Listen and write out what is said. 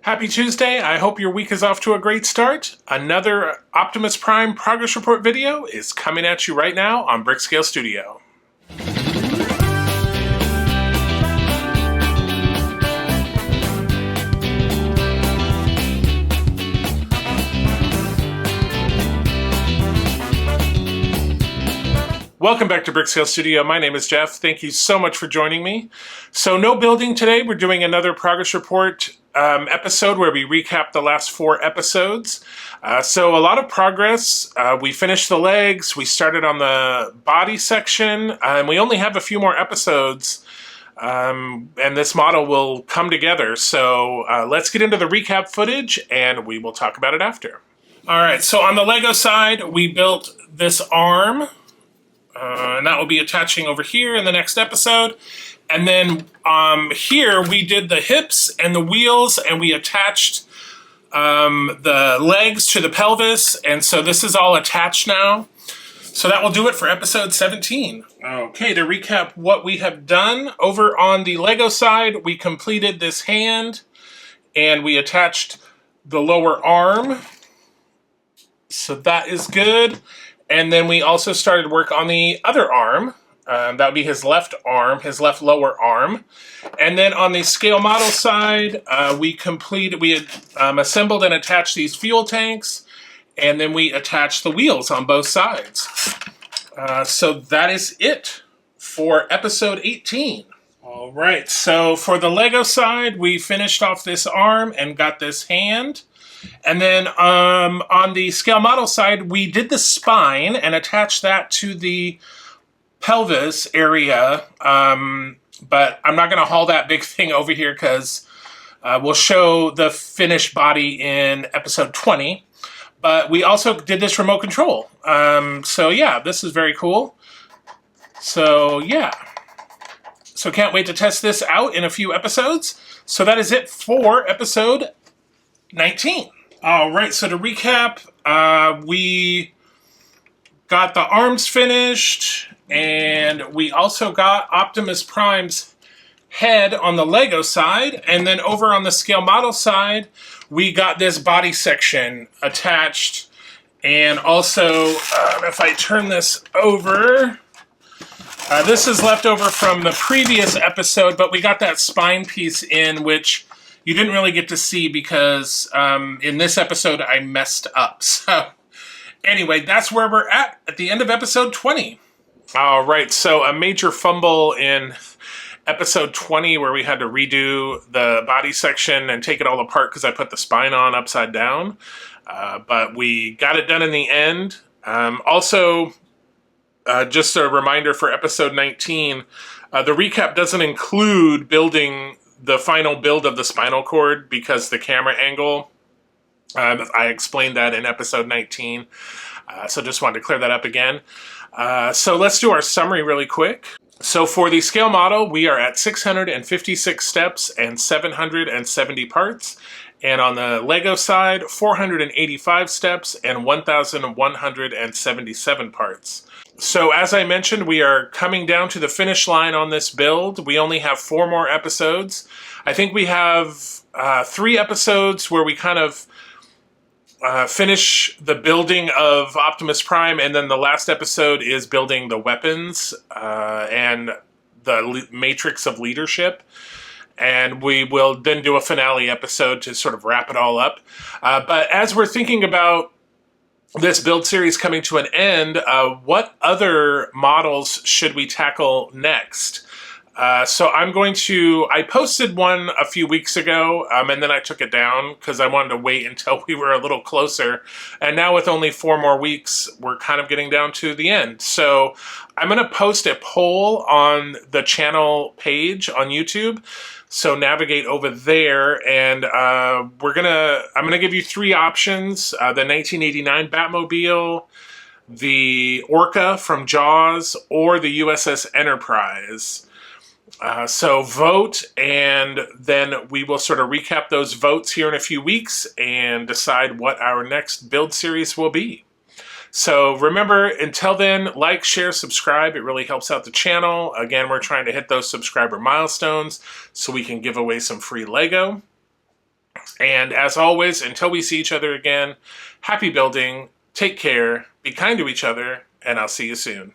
Happy Tuesday. I hope your week is off to a great start. Another Optimus Prime progress report video is coming at you right now on Brickscale Studio. Welcome back to Brickscale Studio. My name is Jeff. Thank you so much for joining me. So no building today. We're doing another progress report episode where we recap the last 4 episodes. So a lot of progress. We finished the legs. We started on the body section. And we only have a few more episodes. And this model will come together. So let's get into the recap footage and we will talk about it after. All right. So on the Lego side, we built this arm. And that will be attaching over here in the next episode. And then here we did the hips and the wheels, and we attached the legs to the pelvis. And so this is all attached now. So that will do it for episode 17. Okay, to recap what we have done, over on the Lego side, we completed this hand, and we attached the lower arm. So that is good. And then we also started work on the other arm. That would be his left arm, his left lower arm. And then on the scale model side, we had assembled and attached these fuel tanks. And then we attached the wheels on both sides. So that is it for episode 18. All right, so for the Lego side, we finished off this arm and got this hand. And then on the scale model side, we did the spine and attached that to the pelvis area. But I'm not going to haul that big thing over here because we'll show the finished body in episode 20. But we also did this remote control. So yeah, this is very cool. So yeah. So can't wait to test this out in a few episodes. So that is it for episode 19. All right, so to recap, we got the arms finished, and we also got Optimus Prime's head on the Lego side, and then over on the scale model side, we got this body section attached, and also, if I turn this over, this is left over from the previous episode, but we got that spine piece in, which you didn't really get to see because in this episode I messed up. So anyway, that's where we're at the end of episode 20. All right, so a major fumble in episode 20 where we had to redo the body section and take it all apart because I put the spine on upside down. But we got it done in the end. Also, just a reminder for episode 19, the recap doesn't include building the final build of the spinal cord because the camera angle, I explained that in episode 19, so just wanted to clear that up again. So let's do our summary really quick. So for the scale model, we are at 656 steps and 770 parts. And on the Lego side, 485 steps and 1,177 parts. So as I mentioned, we are coming down to the finish line on this build. We only have 4 more episodes. I think we have 3 episodes where we kind of finish the building of Optimus Prime, and then the last episode is building the weapons and the matrix of leadership. And we will then do a finale episode to sort of wrap it all up. But as we're thinking about this build series coming to an end, what other models should we tackle next? So I posted one a few weeks ago, and then I took it down because I wanted to wait until we were a little closer. And now with only 4 more weeks, we're kind of getting down to the end. So I'm going to post a poll on the channel page on YouTube. So navigate over there, and I'm gonna give you 3 options: the 1989 Batmobile, the Orca from Jaws, or the USS Enterprise. So vote, and then we will sort of recap those votes here in a few weeks and decide what our next build series will be. So remember, until then, like, share, subscribe. It really helps out the channel. Again, we're trying to hit those subscriber milestones so we can give away some free Lego. And as always, until we see each other again, happy building, take care, be kind to each other, and I'll see you soon.